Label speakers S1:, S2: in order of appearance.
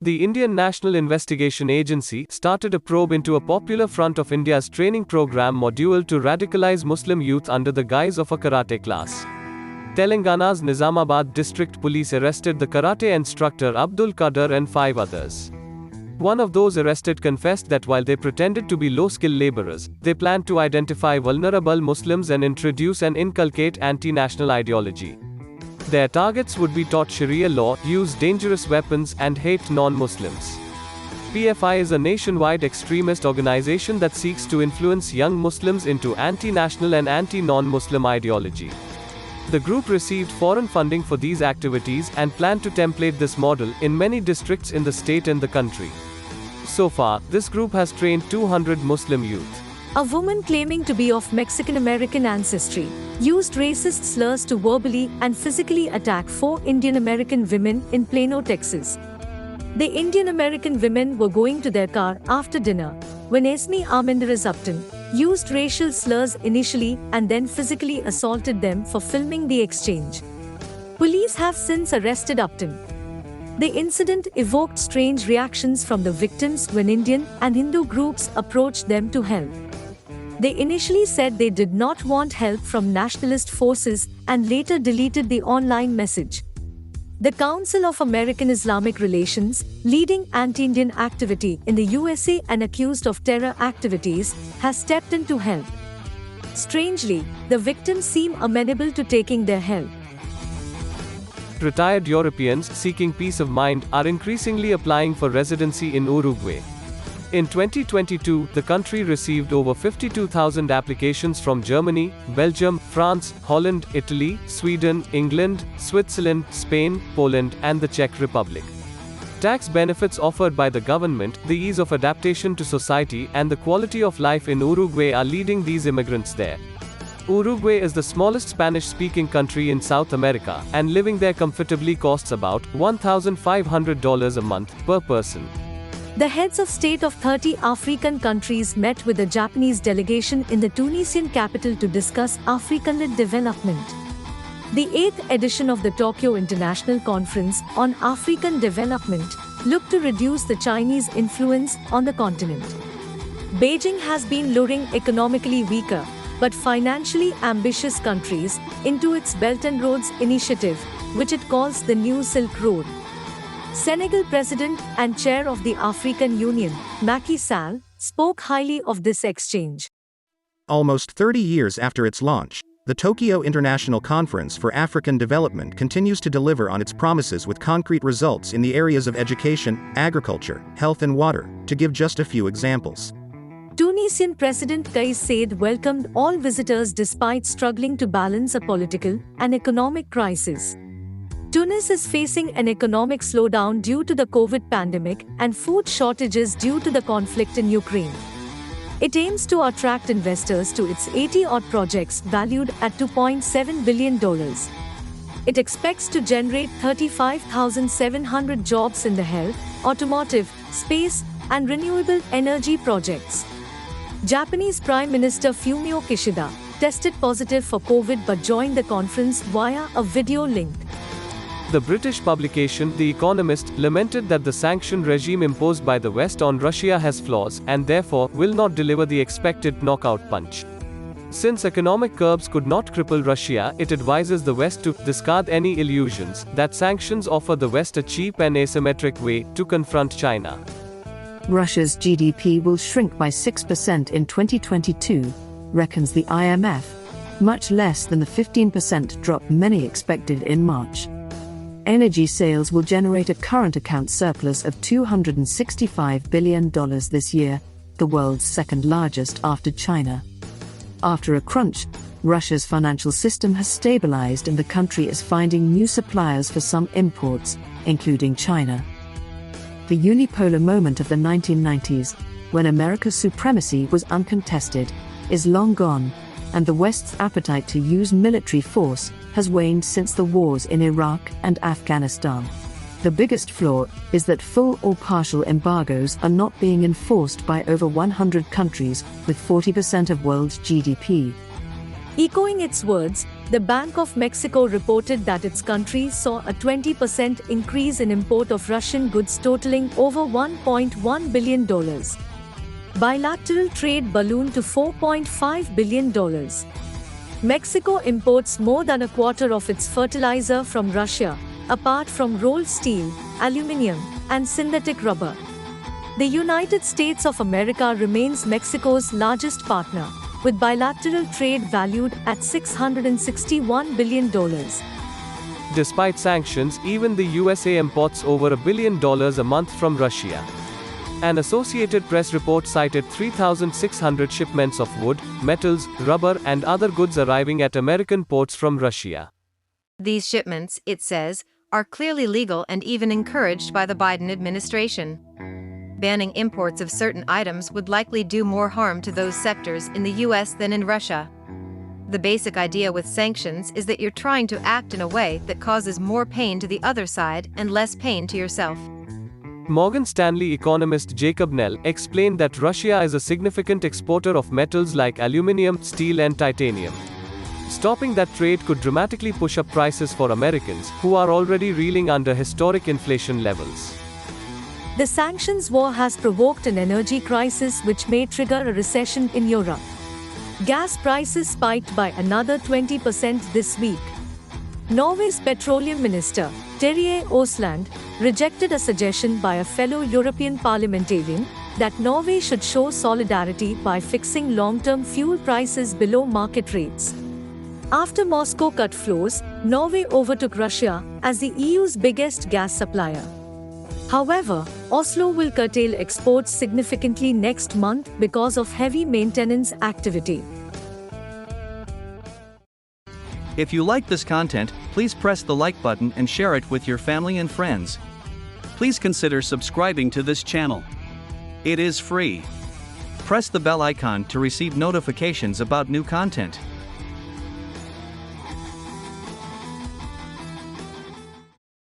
S1: The Indian National Investigation Agency started a probe into a popular Front of India's training program module to radicalize Muslim youth under the guise of a karate class. Telangana's Nizamabad district police arrested the karate instructor Abdul Qadir and 5 others. One of those arrested confessed that while they pretended to be low-skill laborers, they planned to identify vulnerable Muslims and introduce and inculcate anti-national ideology. Their targets would be taught Sharia law, use dangerous weapons, and hate non-Muslims. PFI is a nationwide extremist organization that seeks to influence young Muslims into anti-national and anti-non-Muslim ideology. The group received foreign funding for these activities and planned to template this model in many districts in the state and the country. So far, this group has trained 200 Muslim youth.
S2: A woman claiming to be of Mexican-American ancestry used racist slurs to verbally and physically attack 4 Indian-American women in Plano, Texas. The Indian-American women were going to their car after dinner when Esme Armendariz Upton used racial slurs initially and then physically assaulted them for filming the exchange. Police have since arrested Upton. The incident evoked strange reactions from the victims when Indian and Hindu groups approached them to help. They initially said they did not want help from nationalist forces and later deleted the online message. The Council of American Islamic Relations, leading anti-Indian activity in the USA and accused of terror activities, has stepped in to help. Strangely, the victims seem amenable to taking their help.
S1: Retired Europeans seeking peace of mind are increasingly applying for residency in Uruguay. In 2022, the country received over 52,000 applications from Germany, Belgium, France, Holland, Italy, Sweden, England, Switzerland, Spain, Poland, and the Czech Republic. Tax benefits offered by the government, the ease of adaptation to society, and the quality of life in Uruguay are leading these immigrants there. Uruguay is the smallest Spanish-speaking country in South America, and living there comfortably costs about $1,500 a month per person.
S2: The heads of state of 30 African countries met with the Japanese delegation in the Tunisian capital to discuss African-led development. The 8th edition of the Tokyo International Conference on African Development looked to reduce the Chinese influence on the continent. Beijing has been luring economically weaker, but financially ambitious countries into its Belt and Roads initiative, which it calls the New Silk Road. Senegal President and Chair of the African Union, Macky Sall, spoke highly of this exchange.
S3: Almost 30 years after its launch, the Tokyo International Conference for African Development continues to deliver on its promises with concrete results in the areas of education, agriculture, health and water, to give just a few examples.
S2: Tunisian President Kais Saied welcomed all visitors despite struggling to balance a political and economic crisis. Tunis is facing an economic slowdown due to the COVID pandemic and food shortages due to the conflict in Ukraine. It aims to attract investors to its 80-odd projects valued at $2.7 billion. It expects to generate 35,700 jobs in the health, automotive, space, and renewable energy projects. Japanese Prime Minister Fumio Kishida tested positive for COVID but joined the conference via a video link.
S1: The British publication, The Economist, lamented that the sanction regime imposed by the West on Russia has flaws, and therefore, will not deliver the expected knockout punch. Since economic curbs could not cripple Russia, it advises the West to discard any illusions that sanctions offer the West a cheap and asymmetric way to confront China.
S4: Russia's GDP will shrink by 6% in 2022, reckons the IMF, much less than the 15% drop many expected in March. Energy sales will generate a current account surplus of $265 billion this year, the world's second largest after China. After a crunch, Russia's financial system has stabilized and the country is finding new suppliers for some imports, including China. The unipolar moment of the 1990s, when America's supremacy was uncontested, is long gone, and the West's appetite to use military force has waned since the wars in Iraq and Afghanistan. The biggest flaw is that full or partial embargoes are not being enforced by over 100 countries with 40% of world GDP.
S2: Echoing its words, The Bank of Mexico reported that its country saw a 20% increase in import of Russian goods totaling over $1.1 billion. Bilateral trade ballooned to $4.5 billion. Mexico imports more than a quarter of its fertilizer from Russia, apart from rolled steel, aluminum, and synthetic rubber. The United States of America remains Mexico's largest partner, with bilateral trade valued at $661 billion.
S1: Despite sanctions, even the USA imports over $1 billion a month from Russia. An Associated Press report cited 3,600 shipments of wood, metals, rubber, and other goods arriving at American ports from Russia.
S5: These shipments, it says, are clearly legal and even encouraged by the Biden administration. Banning imports of certain items would likely do more harm to those sectors in the US than in Russia. The basic idea with sanctions is that you're trying to act in a way that causes more pain to the other side and less pain to yourself.
S1: Morgan Stanley economist Jacob Nell explained that Russia is a significant exporter of metals like aluminum, steel, and titanium. Stopping that trade could dramatically push up prices for Americans, who are already reeling under historic inflation levels.
S2: The sanctions war has provoked an energy crisis which may trigger a recession in Europe. Gas prices spiked by another 20% this week. Norway's petroleum minister, Terje Aasland, rejected a suggestion by a fellow European parliamentarian that Norway should show solidarity by fixing long-term fuel prices below market rates. After Moscow cut flows, Norway overtook Russia as the EU's biggest gas supplier. However, Oslo will curtail exports significantly next month because of heavy maintenance activity.
S6: If you like this content, please press the like button and share it with your family and friends. Please consider subscribing to this channel. It is free. Press the bell icon to receive notifications about new content.